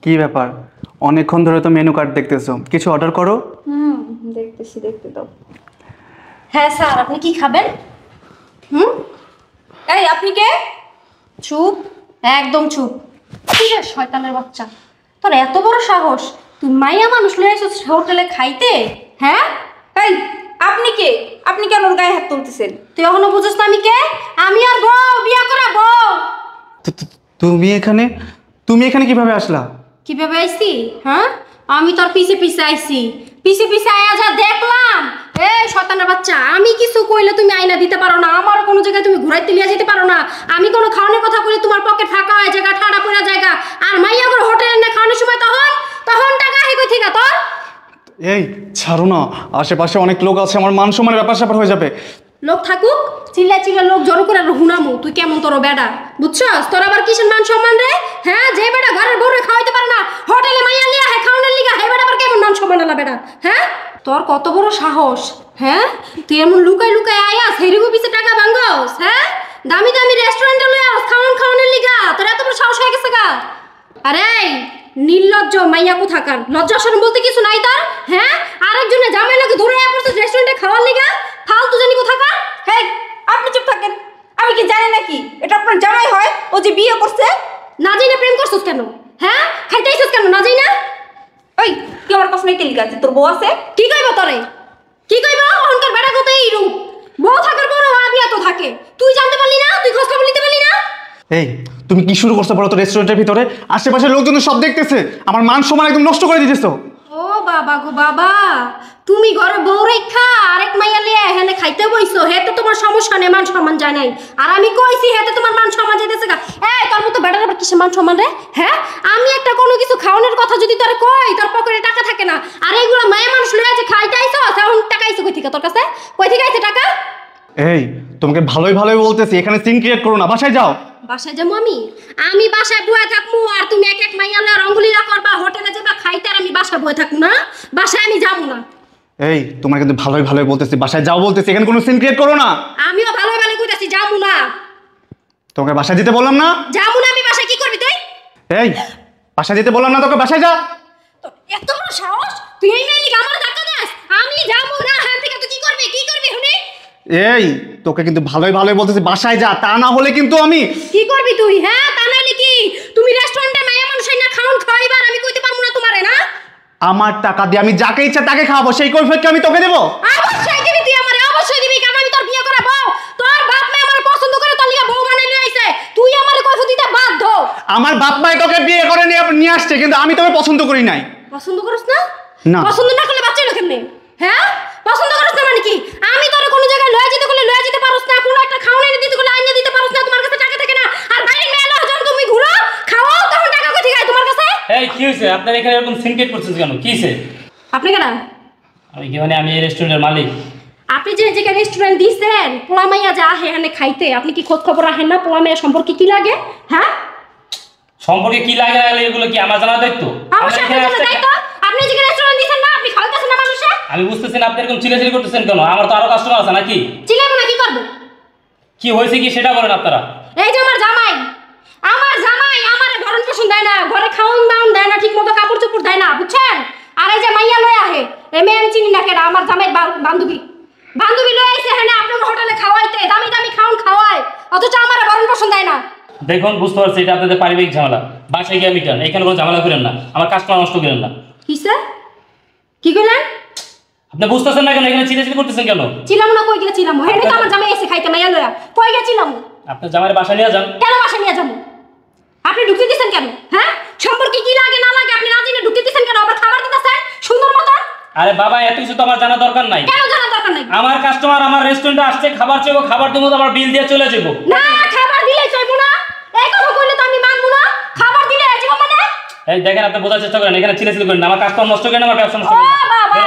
কি ব্যাপার? অনেকক্ষণ ধরে তো মেনু কার্ড দেখতেছো, কিছু অর্ডার করো। দেখতেছি, দেখতে দাও। হ্যাঁ স্যার, আপনি কি খাবেন? এই আপনি কে? চুপ, একদম চুপ। কি রে শয়তানের বাচ্চা, তোর এত বড় সাহস, তুই মাইয়া মানুষ লয়ে এসেছিস হোটেলে খাইতে? হ্যাঁ এই আপনি কে? আপনি কেন ওর গায়ে হাত তুলতেছেন? তুই এখনো বুঝছ না আমি কে? আমি আর বউ, বিয়া করা বউ। তুমি এখানে কিভাবে আসলা? কিভাবে আইছি? হ্যাঁ, আমি তোর পিছে পিছে আইছি। পিছে পিছে আয়া যা দেখলাম, এই শয়তানের বাচ্চা, আমি কিছু কইলে তুমি আইনা দিতে পারো না, আমার কোনো জায়গায় তুমি ঘুরাইতে লিয়া যেতে পারো না। আমি কোনো খাওয়ানোর কথা কইলে তোমার পকেট ফাঁকা হয়ে জায়গা, ঠাড়া পড়া জায়গা। আর মাইয়া করে হোটেলে না খাওয়ানোর সময় তখন টাকা হে কই থেকে তোর? এই ছাড়ো না, আশেপাশে অনেক লোক আছে, আমার মান সম্মানের ব্যাপার স্যাপার হয়ে যাবে। লোক থাকুক, চিল্লা চিল্লা লোক জড়ো করে হুনামু। তুই কেমন তোর বেডা, বুঝছস? তোর আবার কিসের মান সম্মান রে? হ্যাঁ, যে বেডা ঘরের বউরে খাওয়াইতে পারে না, হোটেলে মাইয়া লিয়া হে খাওয়ানোর লিগা, হে বেডা আবার কেমন মান সম্মান আলা বেডা? হ্যাঁ, তোর কত বড় সাহস? হ্যাঁ, তুই এমন লুকাই লুকাই আয়াস হেরিগো পিছে টাকা ভাঙ্গস? হ্যাঁ, দামি দামি রেস্টুরেন্টে লইয়া খাওয়ানোর লিগা তোর এত বড় সাহস হয়ে গেছে গা? আরে নির্লজ্জ মাইয়া কোথাকার, লজ্জা শরম বলতে কিছু নাই তার? হ্যাঁ, আরেকজনে জামাই লাগে ধরে আয়া পড়ছে রেস্টুরেন্টে খাওয়ার লিগা, ফালতু জানি কোথাকার। হেই, আপনি চুপ থাকেন। আমি কি জানি নাকি এটা আপনার জামাই হয়? ও যে বিয়ে করছে। না যাই না প্রেম করছিস কেন? হ্যাঁ, খাইতেছিস কেন না যাই না? ওই তুই আমার কাছে টেলিক আছে, তোর বউ আছে? কি কইব তোরে? কি কইব? অহংকার বেড়া কত এই রূপ, বউ থাকার পরও আবিয়া তো থাকে। তুই জানতে পারলি না? তুই খোঁজ খবর নিতে পারলি না? এই তুমি কি শুরু করছো বলো তো? রেস্টুরেন্টের ভিতরে আশেপাশের লোকজন সব দেখতেছে, আমার মান সম্মান একদম নষ্ট করে দিতেছো। ও বাবা গো বাবা, তুমি ঘরে বউ রেখা আরেক মাইয়া লিয়ে এখানে খাইতে বইছো, হেতে তোমার সমস্যা নেই, মান সম্মান যায় নাই। আর আমি কইছি হেতে তোমার মান সম্মান যাইতেছে গা। এই তোর মতো বেটার আবার কিসের মান সম্মান রে? হ্যাঁ, আমি একটা কোনো কিছু খাওয়ানোর কথা যদি তোরে কই, তোর পকেটে টাকা থাকে না। আর এইগুলা মায়া মানুষ লইয়া যে খাইতে আইছো, এখন টাকা আইছো কই থেকে তোর কাছে? কই থেকে আইছে টাকা? এই তোমাকে ভালোই ভালোই বলতেছি, এখানে সিন ক্রিয়েট করো না, বাসায় যাও। বাসায় যাবো আমি বাসায় বয়ে থাকবো আর তুমি এক এক মাইয়া লইয়া রঙ্গলিরা করবা, হোটেলে যাবা খাইতে, আর আমি বাসায় বয়ে থাকবো না? বাসায় আমি যাবো না। এই তোমার কিন্তু ভালোই ভালোই বলতেছি, বাসায় যাও বলতেছি, এখানে কোনো সিন ক্রিয়েট করো না। আমিও ভালো ভালো কইতাছি যাবো না। তোকে বাসায় যেতে বললাম না? যাবো না আমি। বাসায় কি করবি তুই? এই বাসায় যেতে বললাম না তোকে, বাসায় যা। তোর এত বড় সাহস, তুই এই মেয়ে লিগা আমার ধাক্কা দাস? আমি যাবো না। হ্যাঁ থেকে তুই কি করবি শুনি? এই তোকে কিন্তু ভালোই ভালোই বলতেছি, বাসায় যা, তা না হলে কিন্তু আমি। কি করবি তুই? হ্যাঁ, তা নাহলে কি? তুমি রেস্টুরেন্টে মায়া মানুষ না খাওয়াইবার আমি কইতে পারবো না তোমারে? না, আমার টাকা দিয়ে আমি যাকে ইচ্ছা তাকে খাওয়াবো, সেই কৈফিয়ত কি আমি তোকে দেবো? অবশ্যই দিবি তুই আমারে, অবশ্যই দিবি, কারণ আমি তোর বিয়ে করা বউ। তোর বাপ মা আমার পছন্দ করে তোর লিগা বউ বানাই লই আইছে, তুই আমারে কৈফিয়ত দিতে বাধ্য। আমার বাপ মাই তোকে বিয়ে করে নিয়ে আসছে, কিন্তু আমি তোকে পছন্দ করি নাই। পছন্দ করিস না? না। পছন্দ না করলে বাচ্চা হলো কেমনে? হ্যাঁ, পছন্দ করিস না মানে কি? আমি তোরে কোনো জায়গায় লয়ে যেতে বলে লয়ে যেতে পারোস না, কোনো একটা খাওয়ানো এনে দিতে বলে আইনা দিতে পারোস না, তোমার কাছে টাকা থাকে না। আর বাইরে মেয়ে লয়ে যখন তুমি ঘুরো খাওয়াও, তখন টাকা কই থেকে আয় তোমার কাছে? এই কি হইছে? আপনার এখানে এরকম সিনকেট করছেন কেন? কি হইছে? আপনি কেডা? আমি কি মানে আমি এই রেস্টুরেন্টের মালিক। আপনি যে জায়গায় রেস্টুরেন্ট দিছেন, পোলা মাইয়া যা আহে এখানে খাইতে, আপনি কি খোঁজ খবর রাখেন না? পোলা মাইয়া সম্পর্কে কি লাগে? হ্যাঁ, সম্পর্কে কি লাগে না লাগে এগুলো কি আমার জানা দায়িত্ব? অবশ্যই আপনার জানা দায়িত্ব। আপনি যে রেস্টুরেন্ট দিছেন না, আপনি খাওয়াইতেছেন না মানুষে? আমি বুঝতেছি না আপনি এরকম চিল্লাচিল্লি করতেছেন কেন? আমার তো আরো কাস্টমার আছে নাকি? চিল্লাবো না, কি করবো? কি হয়েছে কি সেটা বলেন আপনারা। এই যে আমার জামাই আমারে ভরণ পোষণ দেয় না, ঘরে খাওন দাওন দেয় না, ঠিক মতো কাপড় চোপড় দেয় না, বুঝছেন? আর এই যে মাইয়া লয়ে আহে, এই মেয়ে আমি চিনি না কেডা, আমার জামাই বান্ধবী লয়ে আইছে এখানে আপনার হোটেলে খাওয়াইতে, দামি দামি খাওয়ায়, অথচ আমারে ভরণ পোষণ দেয় না। দেখুন, বুঝতে পারছি এটা আপনাদের পারিবারিক ঝামেলা, বাসায় গিয়ে মিটান, এখানে কোনো ঝামেলা করেন না, আমার কাস্টমার নষ্ট করেন না। কি স্যার, কি কইলেন? আপনি বুঝতেছেন না কেন? এখানে চিল্লাচিল্লি করতেছেন কেন? ছিলাম না, কই গেছিলাম? হেনে তো আমার জামাই এসে খাইতে মাইয়া লয়া, কই গেছিলাম? আপনার জামাইয়ের বাসায় নিয়ে যান। কেন বাসা নিয়ে যাবো? আপনি ঢুকতে দিচ্ছেন কেন? হ্যাঁ, সম্পর্কে কি লাগে না লাগে আপনি না জেনে ঢুকতে দিচ্ছেন কেন? আবার খাবার দিতেছেন সুন্দর মতো। আরে বাবা, এত কিছু তো আমার জানা দরকার নাই। কেন জানার দরকার নাই? আমার কাস্টমার আমার রেস্টুরেন্টে আসছে, খাবার চাইবো, খাবার দেবো, আবার বিল দিয়ে চলে যাবো। না, খাবার দিলে চাইবো না, এই কথা কইলে তো আমি মানবো না। খাবার দিলে যাবো মানে? এই দেখেন, আপনি বোঝার চেষ্টা করেন, এখানে চিল্লাচিল্লি করেন না, আমার কাস্টমার নষ্ট করেন, আমার ব্যবসা নষ্ট ও করেন না। বাবা,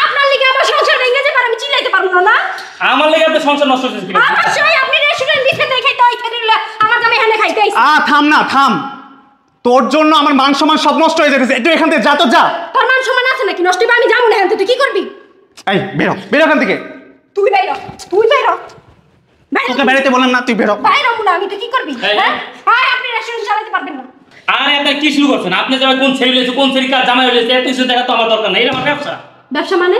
আপনার লিগে আমার সংসার ভেঙে যাবে, আমি চিল্লাইতে পারবো না। না, আমার লেগে আপনার সংসার নষ্ট হচ্ছে কি? অবশ্যই আপনি রেস্টুরেন্ট দিতে দেখে তো ওইখানে আমার জামাই এখানে খাইতে আইছে। থাম না, থাম। তোর জন্য আমার মান সম্মান সব নষ্ট হয়ে যেতেছে, একটু এখান থেকে যা তো যা। তোর মান সম্মান আছে নাকি? নষ্ট হবে? আমি যাবো না, তুই কি করবি? এই বেরো এখান থেকে। তুই বাইরো। তোকে বেরোতে বললাম না, তুই বেরো। বাইরো না, আমি, তুই কি করবি? হ্যাঁ, আপনি রেস্টুরেন্ট চালাতে পারবেন না। আর আপনি কি শুরু করছেন? আপনি যারা কোন ছেলে হয়েছে, কোন ছেলে কাজ জামাই হয়েছে, এত কিছু দেখা তো আমার দরকার নাই। এটা আমার ব্যবসা। ব্যবসা মানে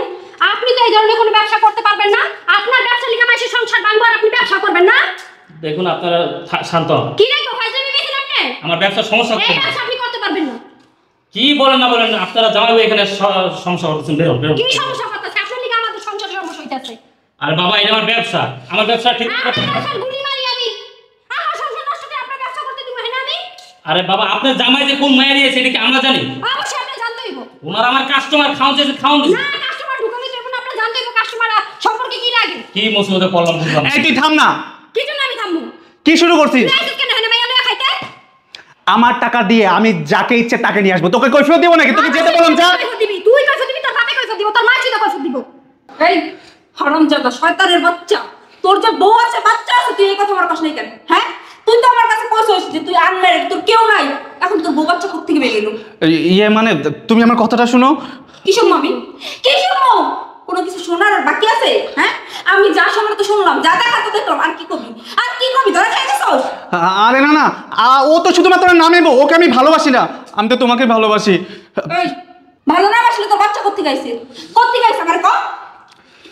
আপনি তো এই ধরনের কোনো ব্যবসা করতে পারবেন না। আপনার ব্যবসা লিখে মাসে সংসার ভাঙবো আর আপনি ব্যবসা করবেন না। দেখুন আপনারা শান্ত হন। কি রে ফাইজলামি বেছেন আপনি? আমার ব্যবসার সমস্যা এই হচ্ছে। ব্যবসা আপনি করতে পারবেন না। কি বলেন না বলেন, আপনারা জামাই এখানে সমস্যা করতেছেন। বেরোন বেরোন। কি সমস্যা করতেছে? আপনার লিখে আমাদের সংসারে সমস্যা হইতাছে। আর বাবা এটা আমার ব্যবসা, আমার ব্যবসা ঠিক আমার ব্যবসার গুলি মারি আমি। আমার সংসার নষ্ট করে আপনার ব্যবসা করতে দিব না আমি? আরে বাবা আপনার জামাই যে কোন মায়ের দিয়েছে এটা কি আমরা জানি? অবশ্যই আপনি জানতে হইব। ওনার আমার কাস্টমার খাওয়ান চাইছে, খাওয়ান দিছে। না কাস্টমার ঢুকাবে দেব না, আপনি জানতে হইব কাস্টমার সম্পর্কে কি লাগে। কি মুসিবতে পড়লাম বুঝলাম না। এই তুই থাম না। কি জন্য আমি থামবো? কি শুরু করছিস? তুই আইছিস কেন এখানে মাইয়া লইয়া খাইতে? আমার টাকা দিয়ে আমি যাকে ইচ্ছে তাকে নিয়ে আসবো, তোকে কৈফিয়ত দিব নাকি? তোকে যেতে বললাম যা। কৈফিয়ত দিবি, তুই কৈফিয়ত দিবি, তোর বাপে কৈফিয়ত দিব, তোর মা চুদা কৈফিয়ত দিব। এই হারামজাদা শয়তানের বাচ্চা, তোর যে বউ আছে বাচ্চা আছে তুই এই কথা আমার কাছে নাই কেন? হ্যাঁ তুই তো আমার কাছে কইছিস যে তুই আনম্যারিড, তোর কেউ নাই, এখন তোর বউ বাচ্চা কোথা থেকে বেরিয়ে এলো? ইয়ে মানে তুমি আমার কথাটা শুনো। কি শুনবো আমি? কি শুনবো? কোনো কিছু শোনার আর বাকি আছে? হ্যাঁ আমি যা শোনার তো শুনলাম, যা দেখা তো দেখলাম, আর কি কবি? আর কি কবি? ধরে খাইতেছস? আরে না না, ও তো শুধুমাত্র নামে বউ, ওকে আমি ভালোবাসি না, আমি তো তোমাকে ভালোবাসি। এই ভালো না বাসলে তোর বাচ্চা কোথা থেকে আইছে? কোথা থেকে আইছে আমার কও?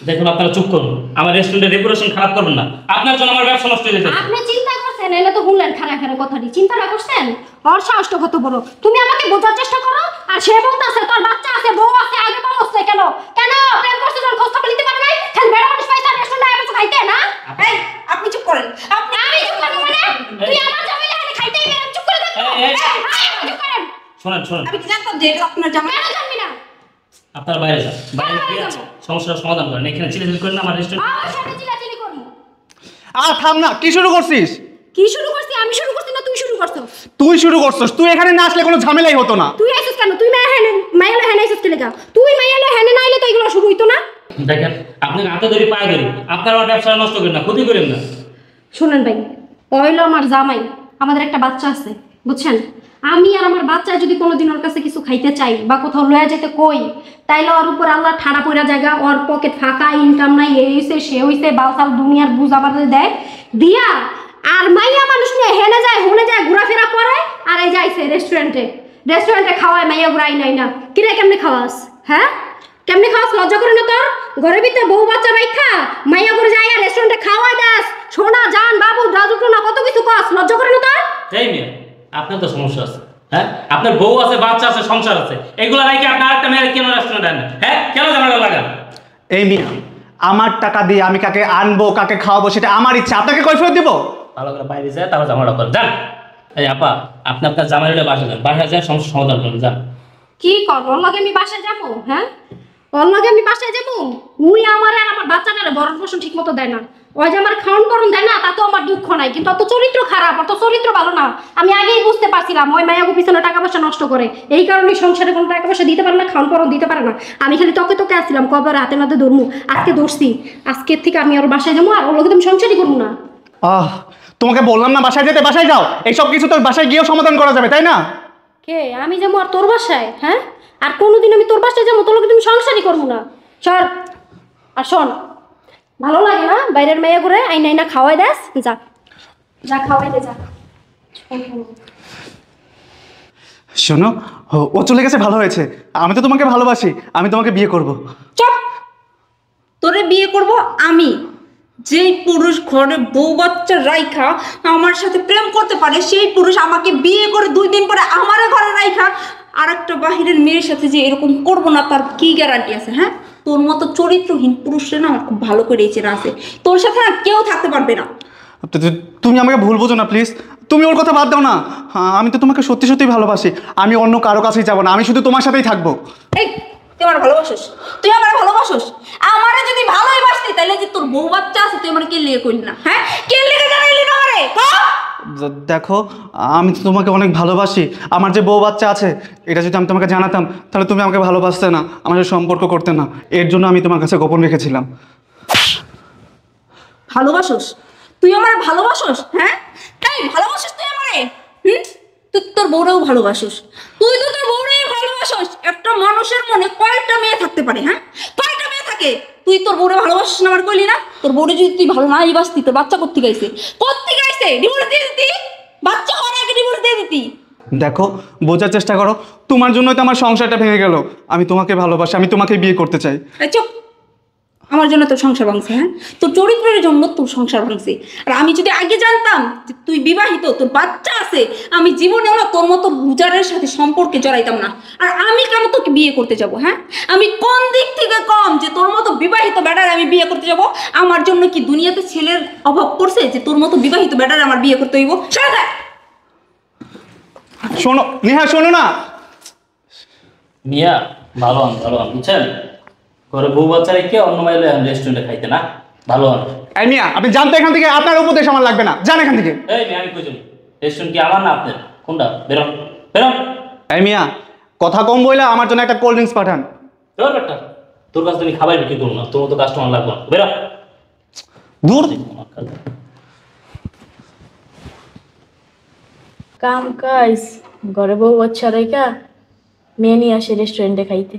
দেখুন আপনারা চুপ করুন, আমার রেস্টুরেন্টের রেপুটেশন খারাপ করবেন না। আপনার জন্য আমার ব্যবসা নষ্ট হয়ে যাচ্ছে। আপনি চিন্তা করছেন, এলে তো শুনলেন খারাপ খারাপ কথাটি, চিন্তা না করছেন? ওর সাহসটা কত বড়! তুমি আমাকে বোঝার চেষ্টা করো, আর সে বলতেছে তোর বাচ্চা আছে, বউ আছে, আগে বউ আছে। কেন কেন প্রেম করছে যখন খোঁজ খবর নিতে পারো নাই? খালি বেড়া মানুষ পাইছে রেস্টুরেন্টে এসে খাইতে না? এই আপনি চুপ করেন। আপনি আমি চুপ করবো মানে? তুই আমার জামাই এখানে খাইতে গেলে আমি চুপ করে থাকবো? এই, এই। আপনি চুপ করেন। শোনেন শোনেন, আমি কি জানতাম যে এটা আপনার জামাই? কেন জানবি না? আপনারা বাইরে যান, বাইরে গিয়ে সমস্যার সমাধান করেন। এখানে চিল্লাচিল্লি করেন না আমার রেস্টুরেন্ট। আমার সাথে চিল্লাচিল্লি করবো? থাম না, কি শুরু করছিস? কি শুরু করছি? আমি শুরু করছি না তুই শুরু করছিস? তুই শুরু করছিস। তুই এখানে না আসলে কোনো ঝামেলাই হতো না। তুই আইছিস কেন? তুই মাইয়ালে হেনে আইছিস কেন? তুই মাইয়ালে হেনে না আইলে তো এগুলো শুরু হইতো না। দেখেন আপনি হাতে ধরি পায়ে ধরি, আপনার আমার ব্যবসা নষ্ট করেন না, ক্ষতি করেন না। শুনেন ভাই, হইলো আমার জামাই, আমাদের একটা বাচ্চা আছে, বুঝছেন? আমি আর আমার বাচ্চা যদি কোনোদিন ওর কাছে কিছু খাইতে চাই বা কোথাও লয়ে যেতে কই, তাইলে ওর উপর আল্লাহ ঠাড়া পড়া জায়গা, ওর পকেট ফাঁকা, ইনকাম নাই, এই হইছে সে হইছে, বালসাল দুনিয়ার বুঝ আমাদের দেয় দিয়া, আর মাইয়া মানুষ নিয়ে হেনে যায়, হুনে যায়, ঘোরাফেরা করে, আর এই যাইছে রেস্টুরেন্টে খাওয়ায় মাইয়া ঘুরাই নাই না। কিরে কেমনে খাওয়াস? হ্যাঁ কেমনে খাওয়াস? লজ্জা করে না তোর? ঘরের ভিতরে বউ বাচ্চা রাইখা মাইয়া করে যায় আর রেস্টুরেন্টে খাওয়াই দাস, সোনা জান বাবু রাজুটো না কত কিছু কস, লজ্জা করে না তোর? তাই মেয়ে, আপনার তো সমস্যা আছে। হ্যাঁ আপনার বউ আছে, বাচ্চা আছে, সংসার আছে, এগুলো রাখি আপনি আরেকটা মেয়ের কেন রেস্টুরেন্ট আনেন? হ্যাঁ কেন ঝামেলা লাগান? এই মিয়া, আমার টাকা দিয়ে আমি কাকে আনবো কাকে খাওয়াবো সেটা আমার ইচ্ছা, আপনাকে কৈফিয়ত দিব? ভালো করে বাইরে যায়, তারপর ঝামেলা করেন। যান। এই আপা, আপনি আপনার জামাইটা বাসা যান, বাসায় যায় সমস্যার সমাধান করেন। যান। কি কর? ওর লগে আমি বাসায় যাবো? হ্যাঁ ওর লগে আমি বাসায় যাবো? উই আমার আর আমার বাচ্চাটারে ভরণ পোষণ ঠিক মতো দেয় না, ওই যে আমার খাওয়ান করণ দেয় না, তাতেও আমার দুঃখ নাই, কিন্তু অত চরিত্র খারাপ, অত চরিত্র ভালো না। আমি আগেই বুঝতে পারছিলাম ওই মায়াগো পিছনে টাকা পয়সা নষ্ট করে, এই কারণে সংসারে কোনো টাকা পয়সা দিতে পারে না, খাওয়ান করণ দিতে পারে না। আমি খালি তোকে আসছিলাম কবে হাতে নাতে ধরমু, আজকে ধরছি, আজকের থেকে আমি ওর বাসায় যাবো, আর ওর লগে তুমি সংসারই করবো না। তোমাকে বললাম না বাসায় যেতে, বাসায় যাও। এইসব কিছু তোর বাসায় গিয়েও সমাধান করা যাবে, তাই না? কে আমি যাবো আর তোর বাসায়? হ্যাঁ আর কোনোদিন আমি তোর বাসায় যাবো, তোর লগে তুমি সংসারই করবো না। সর। আর শোন, ভালো লাগে না বাইরের মেয়ে করে আইনা আইনা খাওয়াই দেস, যা যা খাওয়াই দে যা। শোনো, ও চলে গেছে, ভালো হয়েছে। আমি তো তোমাকে ভালোবাসি, আমি তোমাকে বিয়ে করব। চুপ! তোরে বিয়ে করব আমি? যেই পুরুষ ঘরে বউ বাচ্চা রাইখা আমার সাথে প্রেম করতে পারে, সেই পুরুষ আমাকে বিয়ে করে 2 দিন পরে আমার ঘরে রাইখা আর একটা বাহিরের মেয়ের সাথে যে এরকম করবো না, তার কি গ্যারান্টি আছে? হ্যাঁ তোর মতো চরিত্রহীন পুরুষরা না আমার খুব ভালো করে চেনা আছে, তোর সাথে না কেউ থাকতে পারবে না। তুমি আমাকে ভুল বোঝো না প্লিজ, তুমি ওর কথা বাদ দাও না। আমি তো তোমাকে সত্যি সত্যি ভালোবাসি, আমি অন্য কারো কাছেই যাবো না, আমি শুধু তোমার সাথেই থাকবো। এই তুই আমার ভালোবাসিস? তুই আমার ভালোবাসিস? আমারে যদি ভালোই বাসতি তাহলে যে তোর বউ বাচ্চা আছে তুই আমার কে লিয়ে করলি না? হ্যাঁ কে লিয়ে জানাইলি না আমারে? দেখো, আমি তো তোমাকে অনেক ভালোবাসি, আমার যে বউ বাচ্চা আছে এটা যদি আমি তোমাকে জানাতাম তাহলে তুমি আমাকে ভালোবাসতে না, আমার সাথে সম্পর্ক করতে না, এর জন্য আমি তোমার কাছে গোপন রেখেছিলাম। ভালোবাসিস? তুই আমার ভালোবাসিস? হ্যাঁ তাই ভালোবাসিস তুই আমারে? তুই তোর বউরেও ভালোবাসিস, তুই তো তোর বউরেই ভালোবাসিস। একটা মানুষের মনে কয়টা মেয়ে থাকতে পারে? হ্যাঁ কয়টা মেয়ে থাকে? তুই তোর বউরে ভালোবাসিস না আমার কইলি না? তোর বউরে যদি তুই ভালো নাই বাসতি তোর বাচ্চা কোত্থেকে আইছে? কোত্থেকে আইছে? ডিভোর্স দিয়ে দিতি, বাচ্চা হওয়ার আগে ডিভোর্স দিয়ে দিতি। দেখো, বোঝার চেষ্টা করো, তোমার জন্যই তো আমার সংসারটা ভেঙে গেল। আমি তোমাকে ভালোবাসি, আমি তোমাকে বিয়ে করতে চাই। এই চুপ! আমার জন্য তোর সংসার ভাঙছে, হ্যাঁ? তোর চরিত্রের জন্য তোর সংসার ভাঙছে। আর আমি যদি আগে জানতাম যে তুই বিবাহিত, তোর বাচ্চা আছে, আমি জীবনেও না তোর মতো বুজারের সাথে সম্পর্কে জড়াইতাম না। আর আমি কেন তোকে বিয়ে করতে যাব? হ্যাঁ, আমি কোন দিক থেকে কম যে তোর মতো বিবাহিত বেটার আমি বিয়ে করতে যাব? আমার জন্য কি দুনিয়াতে ছেলের অভাব পড়ছে যে তোর মতো বিবাহিত বেটার আমার বিয়ে করতে হইব? সরে যা! শোনো নেহা, শোনো না। মিয়া ভালো হন, ভালো হন, বুঝছেন? ঘরে বউ বাচ্চা রেখে অন্য মাইলে রেস্টুরেন্টে খাইতে না, ভালো হন। এই মিয়া, আপনি জানতে এখান থেকে, আপনার উপদেশ আমার লাগবে না, যান এখান থেকে। এই মিয়া, আমি কই যাবো? রেস্টুরেন্ট কি আমার না আপনার? কোনটা? বেরোন, বেরোন। এই মিয়া, কথা কম বইলা আমার জন্য একটা কোল্ড ড্রিঙ্কস পাঠান। বেরোন একটা। তোর কাছে তুমি খাবার বিক্রি করবো না, তোর মতো কাস্টমার লাগবে না, বেরো। দূর। কাম কাজ ঘরে বউ বাচ্চা রেখা মেয়ে নিয়ে আসে রেস্টুরেন্টে খাইতে।